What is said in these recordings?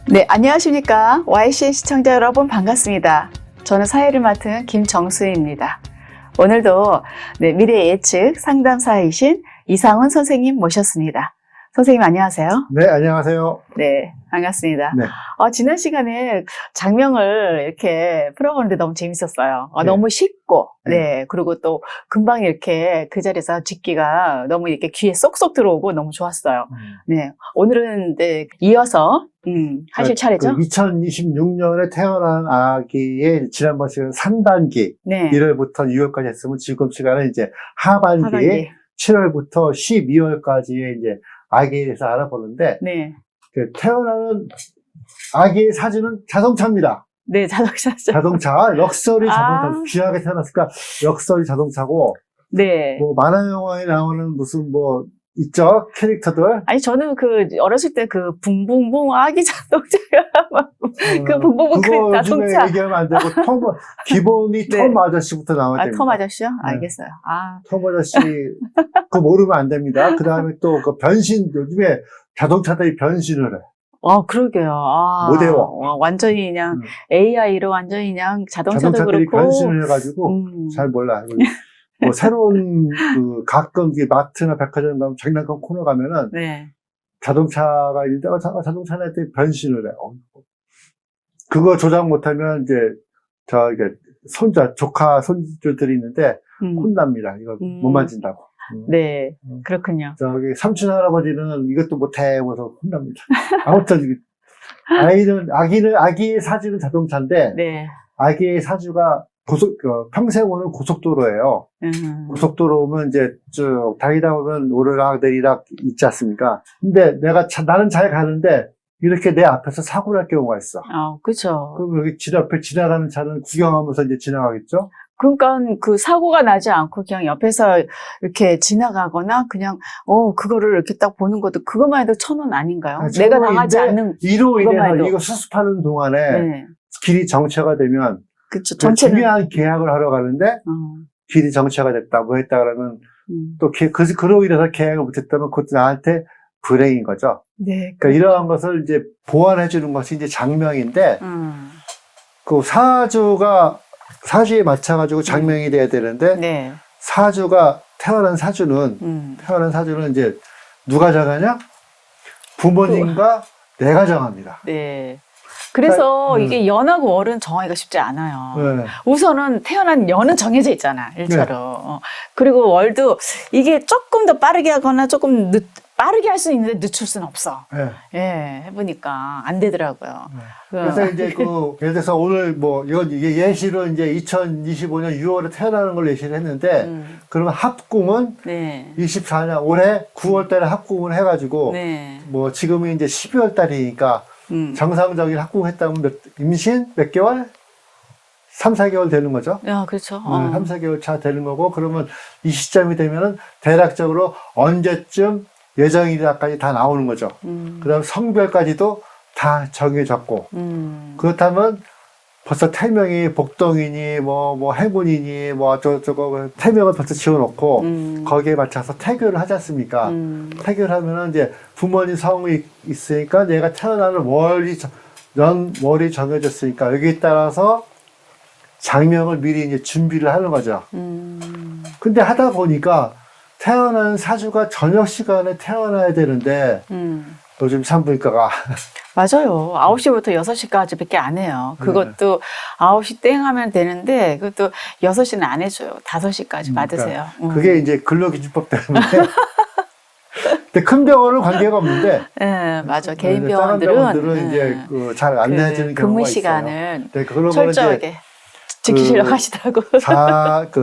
네, 안녕하십니까. YC 시청자 여러분 반갑습니다. 저는 사회를 맡은 김정수입니다. 오늘도 미래 예측 상담사이신 이상훈 선생님 모셨습니다. 선생님 안녕하세요. 네, 안녕하세요. 네, 반갑습니다. 네. 지난 시간에 장명을 이렇게 풀어보는데 너무 재밌었어요. 네. 너무 쉽고, 네. 그리고 또 금방 이렇게 그 자리에서 짚기가 너무 이렇게 귀에 쏙쏙 들어오고 너무 좋았어요. 네, 오늘은 이어서 하실 차례죠? 2026년에 태어난 아기의 지난번 시간 3단기, 네. 1월부터 6월까지 했으면 지금 시간은 이제 하반기. 7월부터 12월까지의 이제 아기에 대해서 알아보는데, 네. 그 태어나는 아기의 사주는 자동차입니다. 네, 자동차죠. 자동차, 럭셔리 자동차. 귀하게 태어났으니까 럭셔리 자동차고, 네. 뭐 만화 영화에 나오는 무슨 뭐 있죠? 캐릭터들. 아니, 저는 어렸을 때 붕붕붕 아기 자동차가, 붕붕붕 그 자동차. 요즘에 얘기하면 안 되고, 기본이 네. 톰 아저씨부터 나와야 됩니다. 톰 아저씨요? 네. 알겠어요. 톰 아저씨, 그거 모르면 안 됩니다. 그 다음에 또 변신, 요즘에 자동차들이 변신을 해. 그러게요. 못 외워. 완전히 그냥 AI로 완전히 그냥 자동차들이 그렇고. 변신을 해가지고, 잘 몰라. 뭐 새로운 가끔 마트나 백화점 가면 장난감 코너 가면은 네. 자동차가 있는데 자동차는 했더니 변신을 해. 그거 조작 못하면 이제 조카 손주들이 있는데 혼납니다. 이거 못 만진다고. 네, 그렇군요. 삼촌 할아버지는 이것도 못해 그래서 혼납니다. 아무튼 아기의 사주는 자동차인데 네. 아기의 사주가 평생 오는 고속도로예요. 고속도로 오면 이제 쭉 다니다 보면 오르락 내리락 있지 않습니까? 근데 나는 잘 가는데 이렇게 내 앞에서 사고 날 경우가 있어. 그렇죠. 그럼 여기 앞에 지나가는 차는 구경하면서 이제 지나가겠죠? 그러니까 사고가 나지 않고 그냥 옆에서 이렇게 지나가거나 그냥 그거를 이렇게 딱 보는 것도 그것만 해도 1,000원 아닌가요? 내가 당하지 않는 이로 인해서 해도. 이거 수습하는 동안에 네. 길이 정체가 되면 그렇죠. 중요한 계약을 하러 가는데 길이 정체가 됐다 뭐 했다 그러면 또 그로 인해서 계약을 못했다면 그것도 나한테 불행인 거죠. 네. 그러니까 이러한 것을 이제 보완해 주는 것이 이제 장명인데 그 사주에 맞춰가지고 장명이 돼야 되는데 네. 태어난 사주는 이제 누가 정하냐? 부모님과 내가 정합니다. 네. 그래서 이게 연하고 월은 정하기가 쉽지 않아요. 네. 우선은 태어난 연은 정해져 있잖아, 일차로. 네. 그리고 월도 이게 조금 더 빠르게 하거나 조금 빠르게 할 수 있는데 늦출 수는 없어. 네. 예, 해보니까 안 되더라고요. 네. 그래서 이제 예를 들어서 오늘 이게 예시로 이제 2025년 6월에 태어나는 걸 예시를 했는데, 그러면 합궁은 네. 24년 올해 9월 달에 합궁을 해가지고, 네. 지금이 이제 12월 달이니까, 정상적인 합궁했다면 임신 몇 개월? 3, 4개월 되는 거죠. 그렇죠. 3, 4개월 차 되는 거고, 그러면 이 시점이 되면은 대략적으로 언제쯤 예정일까지 다 나오는 거죠. 그 다음 성별까지도 다 정해졌고, 그렇다면 벌써 태명이 복동이니, 해군이니, 태명을 벌써 지어놓고, 거기에 맞춰서 태교를 하지 않습니까? 태교를 하면은 이제 부모님 성이 있으니까 얘가 태어나는 월이 정해졌으니까 여기에 따라서 장명을 미리 이제 준비를 하는 거죠. 근데 하다 보니까 태어나는 사주가 저녁 시간에 태어나야 되는데, 요즘 산부인과가. 맞아요. 9시부터 6시까지 밖에 안 해요. 그것도 9시 땡 하면 되는데, 그것도 6시는 안 해줘요. 5시까지 받으세요. 그게 이제 근로기준법 때문에. 근데 큰 병원은 관계가 없는데. 네, 맞아. 개인 병원들은 이제 잘 안내해주는 경우가 근무 있어요. 시간을 네, 그런 철저하게 지키시려고 하시더라고.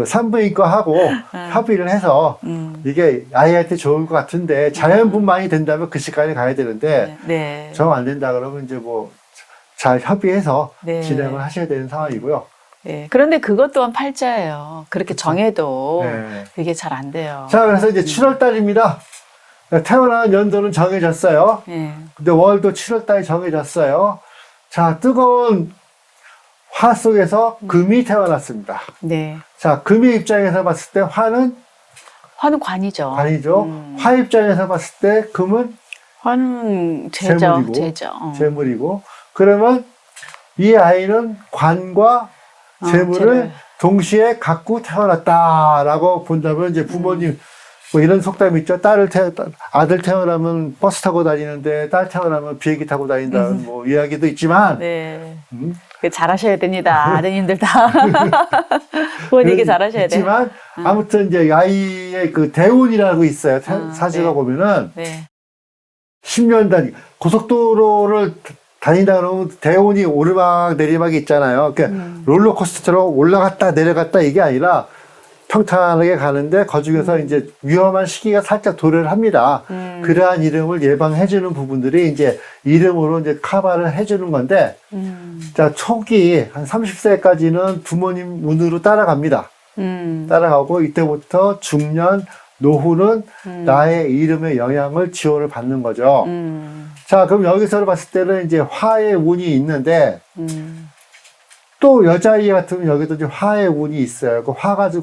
산부인과하고 협의를 해서 이게 아이한테 좋을 것 같은데 자연분만이 된다면 그 시간에 가야 되는데 정 안 된다 그러면 이제 잘 협의해서 진행을 하셔야 되는 상황이고요. 네. 그런데 그것 또한 팔자예요. 그렇게 정해도 그게 잘 안 돼요. 자, 그래서 이제 7월 달입니다. 태어난 연도는 정해졌어요. 근데 월도 7월 달이 정해졌어요. 자, 뜨거운 화 속에서 금이 태어났습니다. 네. 자, 금의 입장에서 봤을 때 화는 관이죠. 화 입장에서 봤을 때 금은 화는 재물이고. 재물이고. 그러면 이 아이는 관과 재물을 재물. 동시에 갖고 태어났다라고 본다면 이제 부모님 뭐 이런 속담 있죠. 아들 태어나면 버스 타고 다니는데 딸 태어나면 비행기 타고 다닌다는 뭐 이야기도 있지만 네. 잘하셔야 됩니다. 아드님들 다. 부모님께 잘하셔야 돼요. 있지만 아무튼 이제 아이의 그 대운이라고 있어요. 사주가 네. 보면은 네. 10년 단위 고속도로를 다닌다 그러면 대운이 오르막 내리막이 있잖아요. 그러니까 롤러코스터로 올라갔다 내려갔다 이게 아니라 평탄하게 가는데 그 중에서 이제 위험한 시기가 살짝 도래를 합니다. 그러한 이름을 예방해주는 부분들이 이제 이름으로 이제 커버를 해주는 건데, 자, 초기 한 30세까지는 부모님 운으로 따라갑니다. 따라가고 이때부터 중년, 노후는 나의 이름의 영향을 지원을 받는 거죠. 자, 그럼 여기서 봤을 때는 이제 화의 운이 있는데, 또 여자아이 같으면 여기도 이제 화의 운이 있어요. 그 화가 좀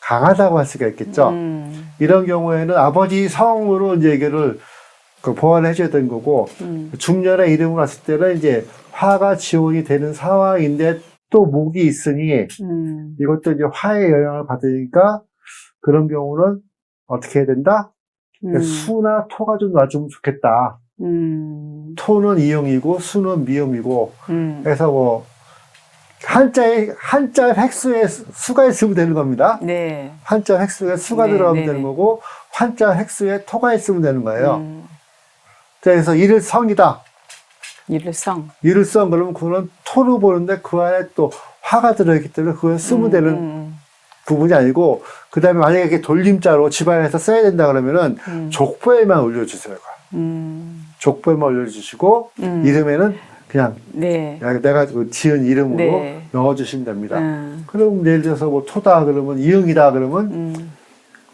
강하다고 할 수가 있겠죠. 이런 경우에는 아버지 성으로 이제 이거를 보완해 줘야 되는 거고, 중년의 이름을 봤을 때는 이제 화가 지원이 되는 상황인데 또 목이 있으니 이것도 이제 화의 영향을 받으니까 그런 경우는 어떻게 해야 된다? 수나 토가 좀 놔주면 좋겠다. 토는 이응이고 수는 미음이고, 그래서 뭐 한자 획수에 수가 있으면 되는 겁니다. 네. 한자 획수에 수가 네, 들어가면 네, 되는 네. 거고, 한자 획수에 토가 있으면 되는 거예요. 그래서 일성이다. 일성. 일성 그러면 그거는 토로 보는데 그 안에 또 화가 들어있기 때문에 그걸 쓰면 되는 부분이 아니고, 그 다음에 만약에 이렇게 돌림자로 집안에서 써야 된다 그러면은 족보에만 올려주세요. 족보에만 올려주시고, 이름에는 그냥 네. 내가 지은 이름으로 네. 넣어주시면 됩니다. 그럼 예를 들어서 뭐 토다 그러면 이응이다 그러면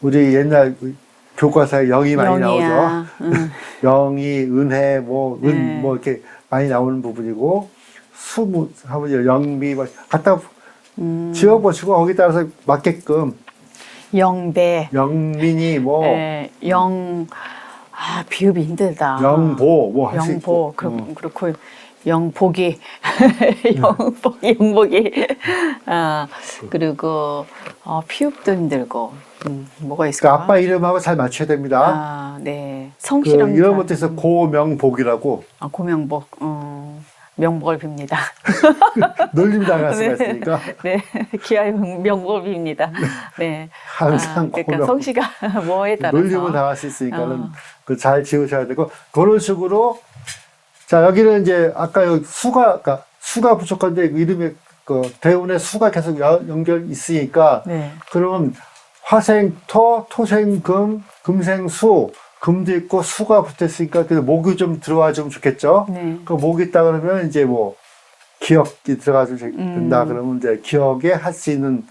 우리 옛날 교과서에 영이 많이 영이야. 나오죠. 영이, 은혜, 뭐, 네. 뭐 이렇게 많이 나오는 부분이고, 수무, 하면 영미, 뭐 갖다 지어보시고 거기 따라서 맞게끔 영배. 영민이 뭐, 네. 비읍이 힘들다. 영보, 뭐 할 수 있고. 영보. 그렇고, 영복이. 영복이. 그리고, 피읍도 힘들고, 뭐가 있을까? 그러니까 아빠 이름하고 잘 맞춰야 됩니다. 네. 그 성씨랑. 이런 것도 있어 고명복이라고. 고명복. 명복을 빕니다. 놀림 당할 수가 있으니까. 네. 기아의 명복을 빕니다. 네. 항상 그러니까 고명. 성씨가 뭐에 따라서. 놀림을 당할 수 있으니까는 그 잘 지으셔야 되고, 그런 식으로. 자, 여기는 이제 아까 여기 수가 부족한데 이름에 그 대운에 수가 계속 연결 있으니까, 네. 그러면 화생토, 토생금, 금생수, 금도 있고 수가 붙어 있으니까 그 목이 좀 들어와 주면 좋겠죠. 네. 그 목이 있다 그러면 이제 뭐 기억이 들어가서 된다 그러면 이제 기억에 할 수 있는,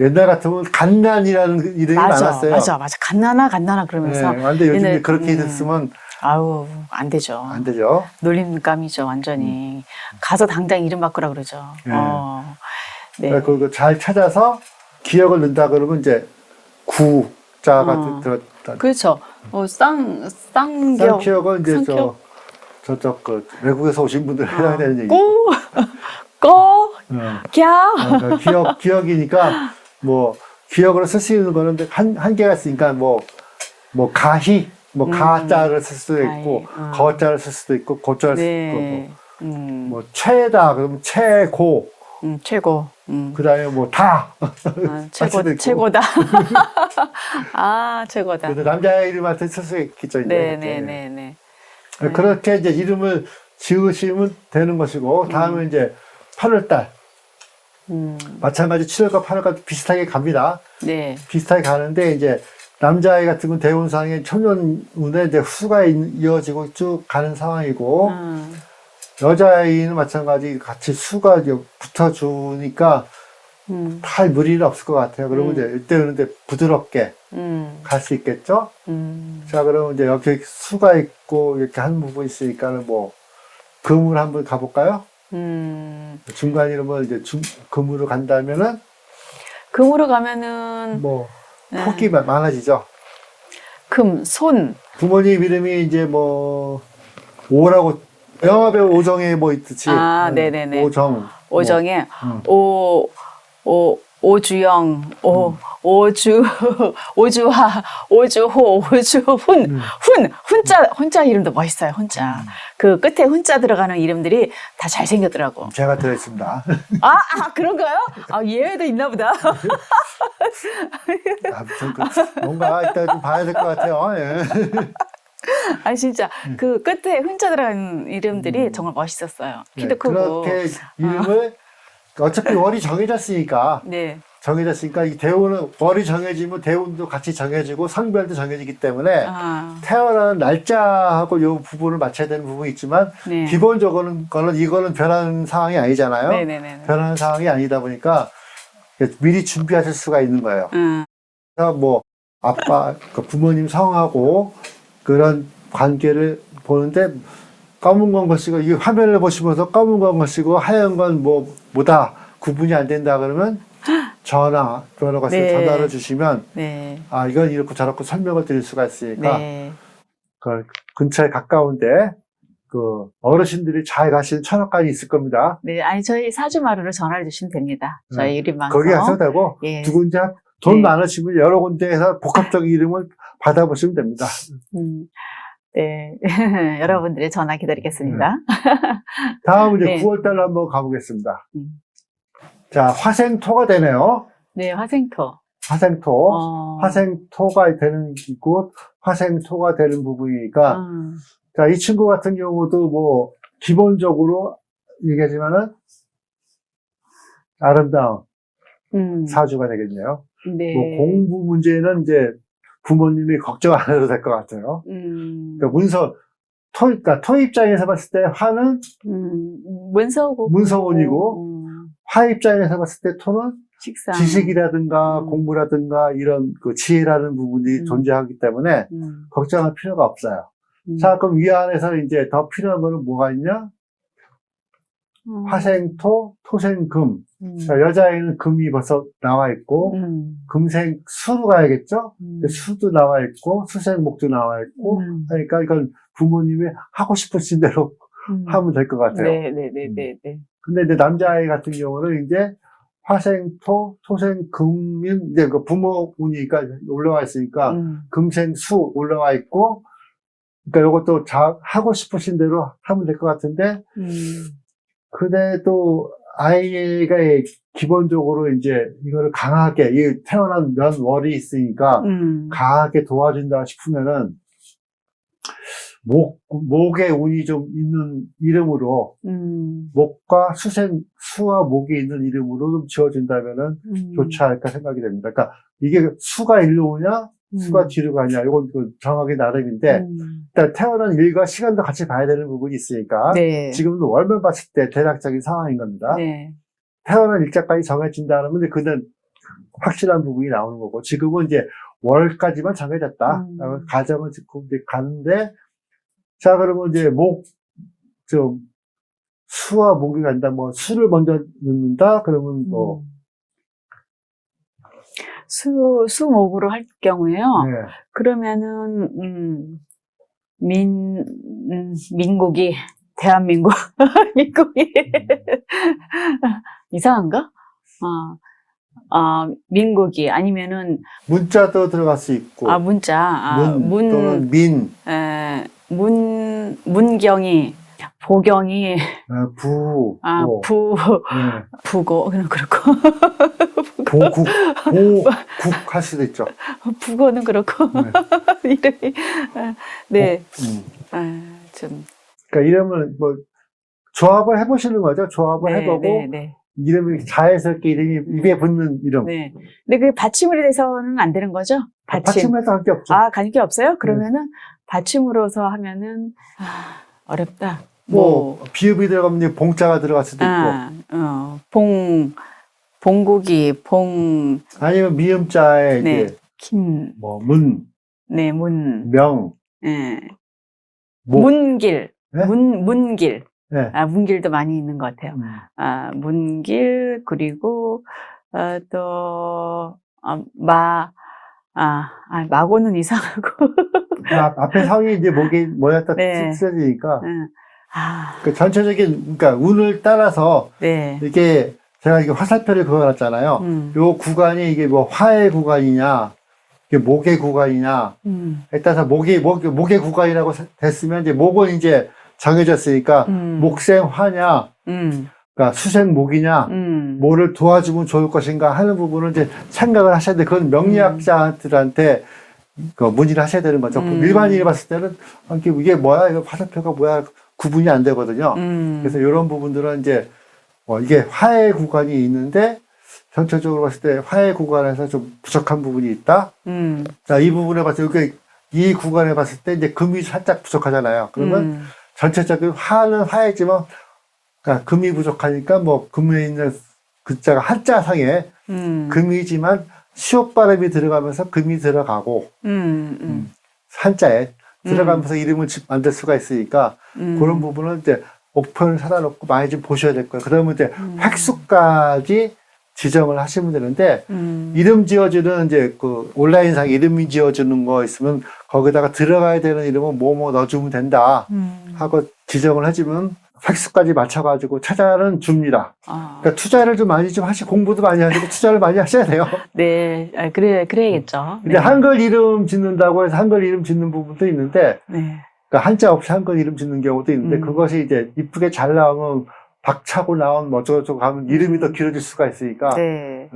옛날 같으면 간난이라는 이름이 많았어요. 맞아. 간나나 그러면서. 네, 근데 요즘 얘네, 그렇게 됐으면 안 되죠. 안 되죠. 놀림감이죠, 완전히. 가서 당장 이름 바꾸라 그러죠. 네. 네. 그러니까 그거 잘 찾아서 기억을 넣는다 그러면 이제 구자가 들었다. 그렇죠. 쌍기억. 쌍기억은 이제 쌍기억. 저쪽 그 외국에서 오신 분들 해야 되는 얘기죠. 꺄. 기억이니까 뭐 기억으로 쓸 수 있는 거는 한 개가 있으니까 뭐 가희, 뭐 가자를 쓸 수도 있고 거자를 쓸 수도 있고 고자를 쓸 수도 있고 뭐 최다 그러면 최고. 최고. 그다음에 뭐 다. 최고다. 최고다. 그래서 남자 이름한테 쓸 수 있겠죠. 이제. 네. 그렇게 이제 이름을 지으시면 되는 것이고, 다음에 이제 8월달. 마찬가지 7월과 8월과 비슷하게 갑니다. 네. 비슷하게 가는데, 이제 남자아이 같은 건 대운상에 천년운에 이제 수가 이어지고 쭉 가는 상황이고, 여자아이는 마찬가지 같이 수가 이제 붙어주니까 할 무리는 없을 것 같아요. 그러면 이제 이때는 이제 부드럽게 갈 수 있겠죠? 자, 그러면 이제 여기 수가 있고 이렇게 한 부분 있으니까는 뭐, 금을 한번 가볼까요? 중간 이름을 이제 금으로 간다면은? 금으로 가면은. 뭐, 폭이 많아지죠? 금, 손. 부모님 이름이 이제 뭐, 오라고 영화배우 오정에 뭐 있듯이. 아, 네네네. 오정. 오정에, 뭐. 오주영, 오주하, 오주호, 오주훈, 훈자 이름도 멋있어요, 훈자. 그 끝에 훈자 들어가는 이름들이 다 잘생겼더라고. 제가 들어있습니다. 그런가요? 예외도 있나 보다. 아무튼 뭔가 이따 좀 봐야 될 것 같아요. 예. 진짜 그 끝에 훈자 들어가는 이름들이 정말 멋있었어요. 키도 크고. 그렇게 이름을 어차피 월이 정해졌으니까. 네. 정해졌으니까 이 대운은 월이 정해지면 대운도 같이 정해지고 성별도 정해지기 때문에 태어나는 날짜하고 이 부분을 맞춰야 되는 부분이 있지만 네. 기본적으로는 이거는 변하는 상황이 아니잖아요. 네네네. 변하는 상황이 아니다 보니까 미리 준비하실 수가 있는 거예요. 그래서 뭐 아빠 부모님 성하고 그런 관계를 보는데 검은 건 것이고 이 화면을 보시면서 검은 건 것이고 하얀 건 뭐다 구분이 안 된다 그러면 전화로 가서 네. 전화를 주시면 네. 이건 이렇고 저렇고 설명을 드릴 수가 있으니까 네. 그 근처에 가까운데 그 어르신들이 잘 가시는 천원까지 있을 겁니다. 네, 저희 사주마루로 전화를 주시면 됩니다. 저희 이름만큼. 거기 가셔도 되고 예. 누군지 돈 네. 많으시면 여러 군데에서 복합적인 이름을 받아보시면 됩니다. 네, 여러분들의 전화 기다리겠습니다. 다음 이제 네. 9월달로 한번 가보겠습니다. 자, 화생토가 되네요. 네, 화생토. 화생토. 화생토가 되는 곳, 화생토가 되는 부분이니까, 자, 이 친구 같은 경우도 뭐, 기본적으로 얘기하지만은, 아름다운 사주가 되겠네요. 네. 뭐 공부 문제는 이제 부모님이 걱정 안 해도 될 것 같아요. 그러니까 토 입장에서 봤을 때 화는 문서운이고, 화 입장에서 봤을 때 토는 식상. 지식이라든가 공부라든가 이런 그 지혜라는 부분이 존재하기 때문에 걱정할 필요가 없어요. 자, 그럼 이 안에서 이제 더 필요한 거는 뭐가 있냐? 화생토, 토생금. 자, 여자애는 금이 벌써 나와 있고, 금생 수로 가야겠죠? 수도 나와 있고, 수생목도 나와 있고, 그러니까 이건 부모님이 하고 싶으신 대로 하면 될 것 같아요. 네네네네. 근데 이제 남자아이 같은 경우는 이제 화생토, 토생금인, 이제 그 부모 운이니까 올라와 있으니까, 금생수 올라와 있고, 그러니까 이것도 하고 싶으신 대로 하면 될 것 같은데, 그래도 아이가 기본적으로 이제 이거를 강하게, 이 태어난 월이 있으니까 강하게 도와준다 싶으면은, 목에 운이 좀 있는 이름으로, 목과 수와 목이 있는 이름으로 좀 지어준다면은 좋지 않을까 생각이 됩니다. 그러니까 이게 수가 일로 오냐, 수가 뒤로 가냐, 이건 정하기 나름인데, 일단 태어난 일과 시간도 같이 봐야 되는 부분이 있으니까, 네. 지금도 월만 봤을 때 대략적인 상황인 겁니다. 네. 태어난 일자까지 정해진다는 건데, 그는 확실한 부분이 나오는 거고, 지금은 이제 월까지만 정해졌다. 가정을 짓고 이제 가는데, 자, 그러면 이제 수와 목이 간다, 뭐, 수를 먼저 넣는다? 그러면 뭐. 수목으로 할 경우에요. 네. 그러면은, 민국이, 대한민국, 민국이, 이상한가? 민국이, 아니면은, 문자도 들어갈 수 있고. 문자. 또는 민. 문경이, 보경이, 부고, 그렇고. 보국 할 수도 있죠. 부고는 그렇고. 네. 이름이, 네. 그러니까 이름을 뭐, 조합을 해보시는 거죠. 조합을 해보고. 네. 이름이 자연스럽게 이름이 입에 붙는 이름. 네. 근데 그게 받침으로 돼서는 안 되는 거죠? 받침에서 할 게 없죠. 관계 없어요? 그러면은, 받침으로서 하면은, 어렵다. 비읍이 들어가면 이제 봉자가 들어갈 수도 있고. 봉국이, 아니면 미음자에 네. 이제, 문. 네, 명. 네. 목. 문길. 네? 문길. 네. 문길도 많이 있는 것 같아요. 문길, 그리고, 마고는 이상하고. 앞에 성이 이제 목이 모였다 네. 쓰여지니까. 아, 그 전체적인, 그러니까 운을 따라서 네. 이게 제가 이게 화살표를 그어놨잖아요. 요 구간이 이게 뭐 화의 구간이냐, 이게 목의 구간이냐, 에 따라서 목의 구간이라고 됐으면 이제 목은 이제 정해졌으니까 목생 화냐, 그러니까 수생 목이냐, 뭐를 도와주면 좋을 것인가 하는 부분을 이제 생각을 하셔야 돼. 그건 명리학자들한테 그 문의를 하셔야 되는 거죠. 일반인이 봤을 때는 이게 뭐야, 이거 화살표가 뭐야 구분이 안 되거든요. 그래서 이런 부분들은 이제 이게 화의 구간이 있는데 전체적으로 봤을 때 화의 구간에서 좀 부족한 부분이 있다. 자, 이 부분에 봤을 때 이 구간에 봤을 때 이제 금이 살짝 부족하잖아요. 그러면 전체적인 화는 화이지만 그러니까 금이 부족하니까 뭐 금에 있는 글자가 한자상에 금이지만 시옷 발음이 들어가면서 금이 들어가고 한자에 들어가면서 이름을 만들 수가 있으니까 그런 부분은 이제 목표를 사다 놓고 많이 좀 보셔야 될 거예요. 그러면 이제 획수까지 지정을 하시면 되는데 이름 지어주는 이제 그 온라인상 이름이 지어주는 거 있으면 거기다가 들어가야 되는 이름은 뭐뭐 넣어주면 된다 하고 지정을 해주면 획수까지 맞춰가지고 찾아는 줍니다. 그러니까 투자를 좀 많이 좀 공부도 많이 하시고 투자를 많이 하셔야 돼요. 네, 그래야겠죠. 근데 네. 한글 이름 짓는다고 해서 한글 이름 짓는 부분도 있는데, 네. 그러니까 한자 없이 한글 이름 짓는 경우도 있는데, 그것이 이제 이쁘게 잘 나오면 박차고 나온 뭐 저쩌고 하면 이름이 더 길어질 수가 있으니까. 네.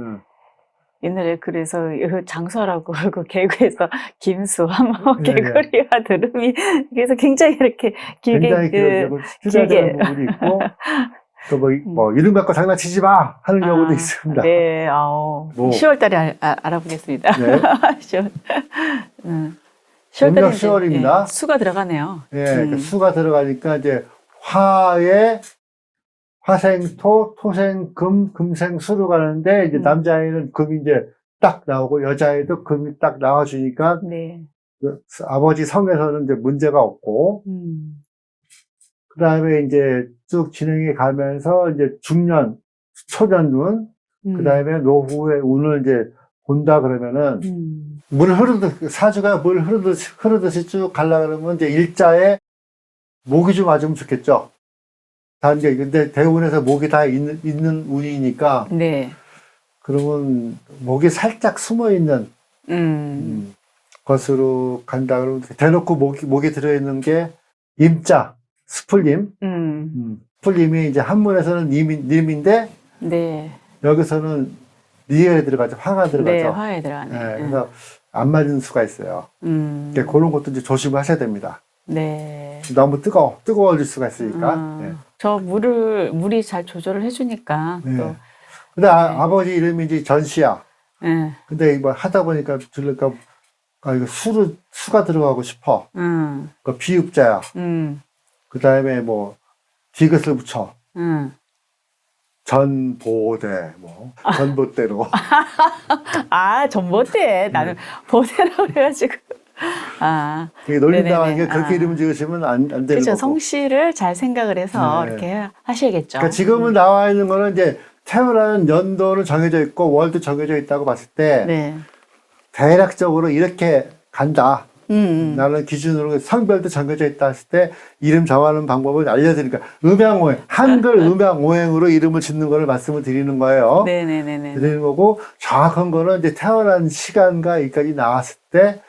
옛날에 그래서 장수하라고 그 개그에서 김수, 한모 네, 개구리와 드름이 그래서 굉장히 이렇게 굉장히 길게 투자되는 부분이 있고, 또 뭐 이름 갖고 장난치지 마 하는 경우도 있습니다. 네, 10월 달에 알아보겠습니다. 네. 10월. 10월 10월입니다. 수가 들어가네요. 예, 그러니까 수가 들어가니까 이제 화에 화생토, 토생금, 금생수로 가는데 이제 남자애는 금이 이제 딱 나오고 여자애도 금이 딱 나와주니까 네. 아버지 성에서는 이제 문제가 없고 그 다음에 이제 쭉 진행해 가면서 이제 중년, 초년운, 그 다음에 노후의 운을 이제 본다 그러면은 물 사주가 물 흐르듯이 쭉 가려고 그러면 이제 일자에 목이 좀 맞으면 좋겠죠. 단계 근데 대운에서 목이 다 있는 운이니까. 네. 그러면 목이 살짝 숨어 있는 것으로 간다 그러면 대놓고 목이 들어있는 게 임자, 스풀림. 스풀림이 이제 한문에서는 님인데 네. 여기서는 리에 들어가죠. 화가 들어가죠. 네, 화에 들어가네. 네, 그래서 안 맞는 수가 있어요. 그러니까 그런 것도 이제 조심하셔야 됩니다. 네. 너무 뜨거워질 수가 있으니까. 네. 저 물이 잘 조절을 해주니까. 네. 또. 근데 아버지 이름이 이제 전시야. 네. 근데 뭐 하다 보니까 들으니까 이거 수가 들어가고 싶어. 그 비읍자야. 그 다음에 뭐 디귿을 붙여. 전보대, 전봇대로. 전봇대. 나는 보대라고 그래가지고. 이게 놀림당하는 네네네. 게 그렇게 이름 지으시면 안 되는 그렇죠. 거고. 성씨를 잘 생각을 해서 네. 이렇게 하셔야겠죠. 그러니까 지금은 나와 있는 거는 이제 태어나는 연도는 정해져 있고 월도 정해져 있다고 봤을 때 네. 대략적으로 이렇게 간다. 나는 기준으로 성별도 정해져 있다 했을 때 이름 정하는 방법을 알려드리니까 음양오행, 한글 음양오행으로 이름을 짓는 거를 말씀을 드리는 거예요. 네네네네. 드리는 거고 정확한 거는 이제 태어난 시간과 여기까지 나왔을 때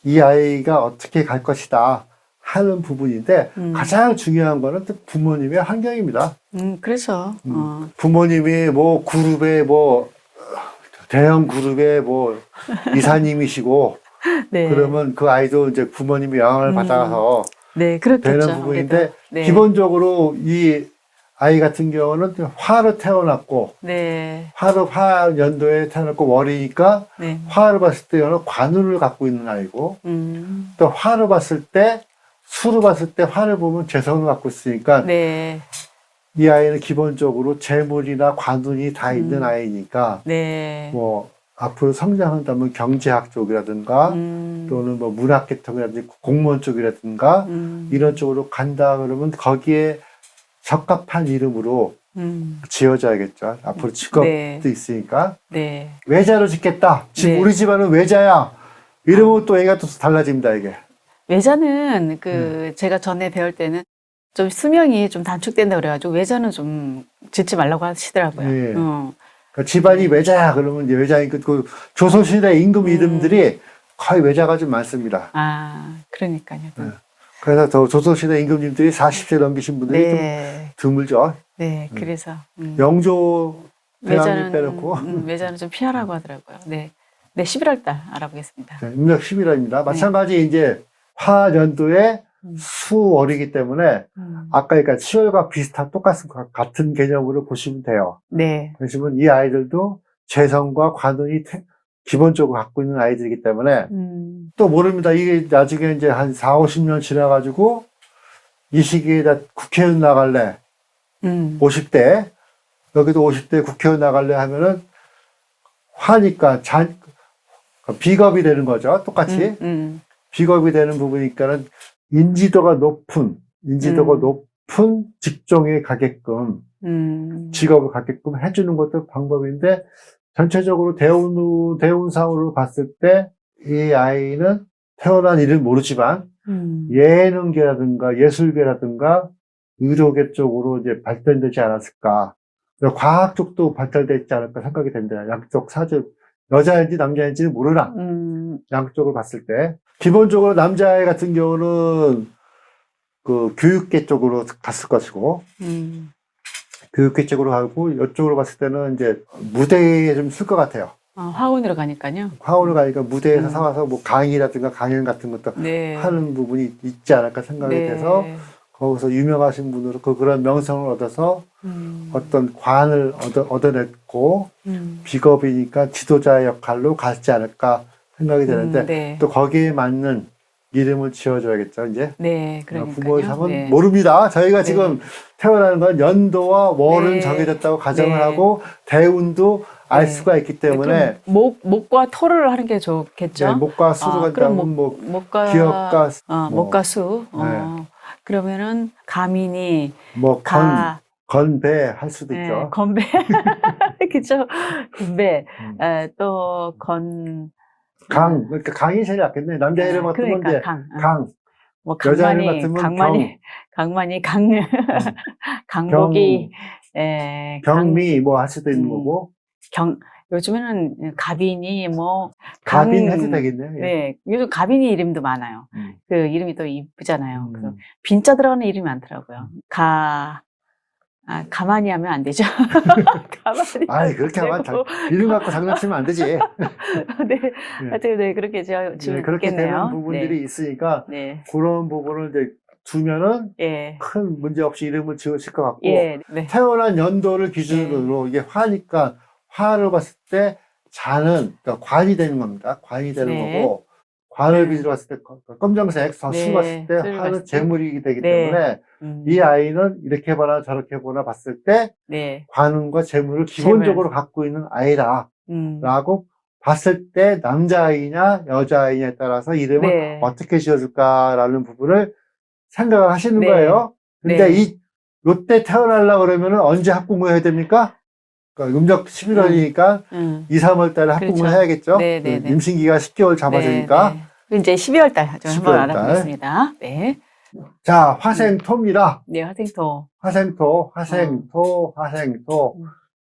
이 아이가 어떻게 갈 것이다 하는 부분인데 가장 중요한 거는 또 부모님의 환경입니다. 그렇죠. 부모님이 뭐 그룹에 대형 그룹에 이사님이시고 네. 그러면 그 아이도 이제 부모님의 영향을 받아서 네, 그렇겠죠. 되는 부분인데 네. 기본적으로 이 아이 같은 경우는 화로 태어났고 네. 화 연도에 태어났고 월이니까 네. 화를 봤을 때는 관운을 갖고 있는 아이고 또 화를 봤을 때 수를 봤을 때 화를 보면 재성을 갖고 있으니까 네. 이 아이는 기본적으로 재물이나 관운이 다 있는 아이니까 네. 뭐 앞으로 성장한다면 경제학 쪽이라든가 또는 뭐 문학 계통이라든지 공무원 쪽이라든가 이런 쪽으로 간다 그러면 거기에 적합한 이름으로 지어줘야겠죠. 앞으로 직업도 네. 있으니까. 네. 외자로 짓겠다. 지금 네. 우리 집안은 외자야. 이러면 또 애가 또 달라집니다, 이게. 외자는 제가 전에 배울 때는 좀 수명이 좀 단축된다 그래가지고 외자는 좀 짓지 말라고 하시더라고요. 예. 그러니까 집안이 외자야 그러면 이제 외자인 그 조선시대 임금 이름들이 거의 외자가 좀 많습니다. 아, 그러니까요. 네. 그래서 더 조선시대 임금님들이 40세 넘기신 분들이 네. 좀 드물죠. 네, 그래서 영조 대왕님 빼놓고 외자는 좀 피하라고 하더라고요. 네, 네, 11월 달 알아보겠습니다. 네, 음력 11월입니다. 마찬가지 이제 화년도에 수월이기 때문에 아까 그러니까 10월과 비슷한 같은 개념으로 보시면 돼요. 네. 그러시면 이 아이들도 재성과 관운이 기본적으로 갖고 있는 아이들이기 때문에 또 모릅니다. 이게 나중에 이제 한 4, 50년 지나가지고 이 시기에 다 국회의원 나갈래 50대 여기도 50대 국회의원 나갈래 하면은 화니까 비겁이 되는 거죠. 똑같이 비겁이 되는 부분이니까는 인지도가 높은 직종에 가게끔 직업을 갖게끔 해주는 것도 방법인데 전체적으로 대운상으로 봤을 때 이 아이는 태어난 일은 모르지만 예능계라든가 예술계라든가 의료계 쪽으로 이제 발전되지 않았을까. 과학 쪽도 발달되지 않을까 생각이 됩니다. 양쪽 사주, 여자인지 남자인지는 모르나. 양쪽을 봤을 때. 기본적으로 남자아이 같은 경우는 그 교육계 쪽으로 갔을 것이고, 교육계 쪽으로 가고, 이쪽으로 봤을 때는 이제 무대에 좀 쓸 것 같아요. 화원으로 가니까요. 화원으로 가니까 무대에서 사와서 뭐 강의라든가 강연 같은 것도 네. 하는 부분이 있지 않을까 생각이 돼서, 거기서 유명하신 분으로 그런 명성을 얻어서 어떤 관을 얻어냈고 비겁이니까 지도자의 역할로 갔지 않을까 생각이 되는데 네. 또 거기에 맞는 이름을 지어줘야겠죠 이제. 네, 그러니까요. 부모의 상은 네. 모릅니다. 저희가 지금 태어나는 건 연도와 월은 네. 정해졌다고 가정을 네. 하고 대운도 알 수가 있기 때문에 목과 토를 하는 게 좋겠죠. 네, 목과 수를 간다면 목과 기억과 목과 수. 네. 그러면은 가민이 뭐 건배 할 수도 네, 있죠. 건배. 그죠? 건배. 또 그러니까 강이 제일 낫겠네. 남자 이름 같으면 그러니까 이제 강. 뭐 여자 이름 같으면 강만이 강복이 경미 뭐 할 수도 있는 거고. 요즘에는 가빈이 뭐 가빈 해도 되겠네요. 예. 네, 요즘 가빈이 이름도 많아요. 그 이름이 또 이쁘잖아요. 그래서 빈자 들어가는 이름이 많더라고요. 가만히 하면 안 되죠. 가만히. 아이, 그렇게 하면 이름 갖고 장난치면 안 되지. 네. 예. 하여튼, 네, 그렇게 제가 지금 그렇게 되는 부분들이 있으니까, 네. 그런 부분을 이제 두면은, 예. 큰 문제 없이 이름을 지으실 것 같고, 예. 네. 태어난 연도를 기준으로, 이게 화니까, 화를 봤을 때, 자는, 그러니까 관이 되는 겁니다. 관이 되는 거고, 관을 기준으로 봤을 때, 검정색, 술 봤을 때, 화는 재물이 되기 때문에, 이 아이는 이렇게 보나 저렇게 보나 봤을 때, 관운과 재물을 기본적으로 갖고 있는 아이다. 라고 봤을 때, 남자아이냐, 여자아이냐에 따라서 이름을 어떻게 지어줄까라는 부분을 생각을 하시는 거예요. 근데 요때 태어나려고 그러면은 언제 합궁을 해야 됩니까? 그러니까 음력 11월이니까 2, 3월 달에 합궁을 그렇죠. 해야겠죠. 네. 임신기가 10개월 잡아주니까. 이제 12월 달 한번 12월 달. 알아보겠습니다. 네. 자, 화생토입니다. 네, 화생토. 화생토.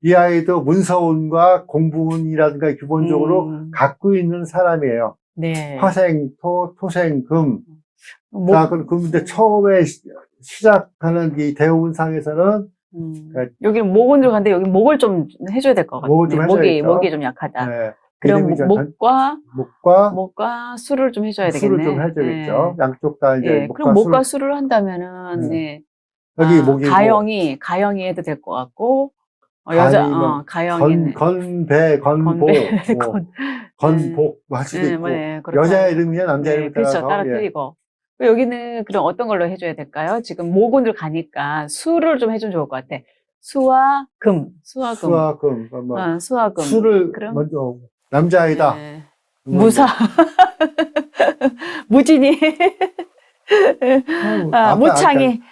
이 아이도 문서운과 공부운이라든가 기본적으로 갖고 있는 사람이에요. 네. 화생토, 토생금. 자, 근데 처음에 시작하는 이 대운상에서는 여기는 목은 들어갔는데 여기 목을 좀 해줘야 될 것 같아요. 목이 좀 약하다. 네. 그럼 목과 수를 좀 해줘야 되겠네. 수를 좀 해줘야겠죠. 양쪽 다 이제 그럼 목과 수를 한다면은 여기 목이 가영이 해도 될 것 같고 가영이 건배 건복 할 수도 있고 여자 이름이냐 남자 이름에 따라서 그렇죠. 따라 틀리고 여기는 그럼 어떤 걸로 해줘야 될까요? 지금 목운을 가니까 수를 좀 해주면 좋을 것 같아. 수와 금. 수를 그럼 먼저 남자아이다. 무사 무진이 무창이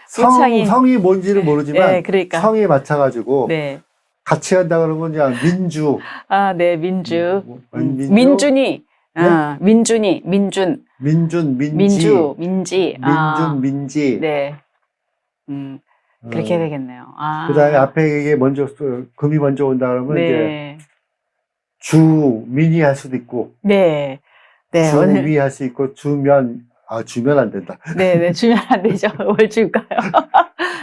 성이 뭔지는 모르지만 그러니까. 성에 맞춰가지고 같이 한다 그러면 그냥 민주. 민주. 민준이. 민지. 민지. 네. 그렇게 해야 되겠네요. 아. 그 다음에 앞에 이게 먼저, 금이 먼저 온다 그러면 이제 네. 주민이 할 수도 있고, 네. 네, 오늘. 주미 할 수 있고, 주면 안 된다. 네네, 주면 안 되죠. 뭘 줄까요?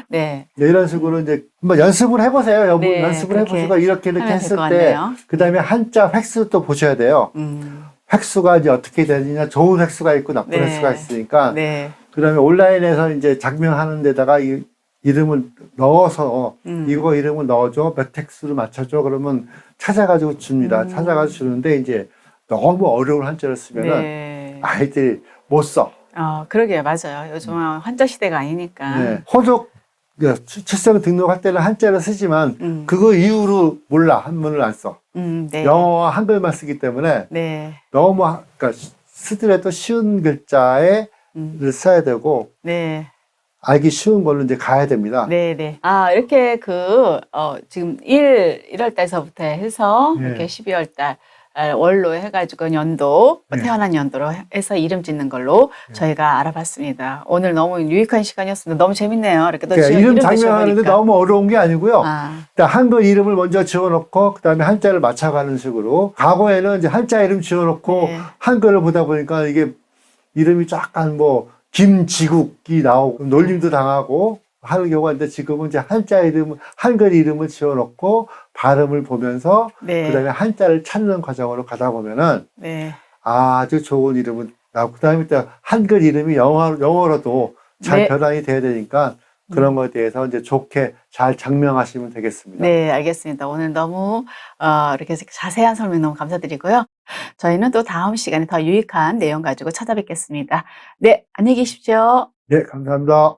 네. 네, 이런 식으로 이제 한번 연습을 해보세요. 여러분 네, 연습을 그렇게 해보시고 이렇게 하면 될 했을 것 때, 같네요. 그 다음에 한자 획수 또 보셔야 돼요. 획수가 이제 어떻게 되느냐, 좋은 획수가 있고 나쁜 네. 획수가 있으니까, 네. 그 다음에 온라인에서 이제 작명하는 데다가 이름을 넣어서 이거 이름을 넣어줘, 몇 획수를 맞춰줘, 그러면 찾아가지고 줍니다. 찾아가지고 주는데 이제 너무 어려운 한자를 쓰면은 네. 아이들이 못 써. 그러게요. 맞아요. 요즘은 한자 시대가 아니니까. 네. 호적, 출생 등록할 때는 한자를 쓰지만 그거 이후로 몰라. 한문을 안 써. 네. 영어와 한글만 쓰기 때문에 네. 너무, 그러니까 쓰더라도 쉬운 글자에 써야 되고, 네. 알기 쉬운 걸로 이제 가야 됩니다. 네네. 이렇게 지금 1월 달서부터 해서 네. 이렇게 12월 달 월로 해가지고 연도, 네. 태어난 연도로 해서 이름 짓는 걸로 저희가 알아봤습니다. 오늘 너무 유익한 시간이었습니다. 너무 재밌네요. 이렇게 또 그러니까 이름 지어보니까. 장명하는데 너무 어려운 게 아니고요. 아, 일단 한글 이름을 먼저 지어놓고 그다음에 한자를 맞춰가는 식으로. 과거에는 이제 한자 이름 지어놓고 네. 한글을 보다 보니까 이게 이름이 약간 뭐 김지국이 나오고 놀림도 당하고 하는 경우가 있는데, 지금은 이제 한자 이름, 한글 이름을 지어놓고 발음을 보면서 네. 그다음에 한자를 찾는 과정으로 가다 보면은 네. 아주 좋은 이름을 나오고, 그다음에 또 한글 이름이 영어로도 잘 네. 변환이 돼야 되니까 그런 것에 대해서 이제 좋게 잘 장명하시면 되겠습니다. 네, 알겠습니다. 오늘 너무 이렇게 자세한 설명 너무 감사드리고요. 저희는 또 다음 시간에 더 유익한 내용 가지고 찾아뵙겠습니다. 네, 안녕히 계십시오. 네, 감사합니다.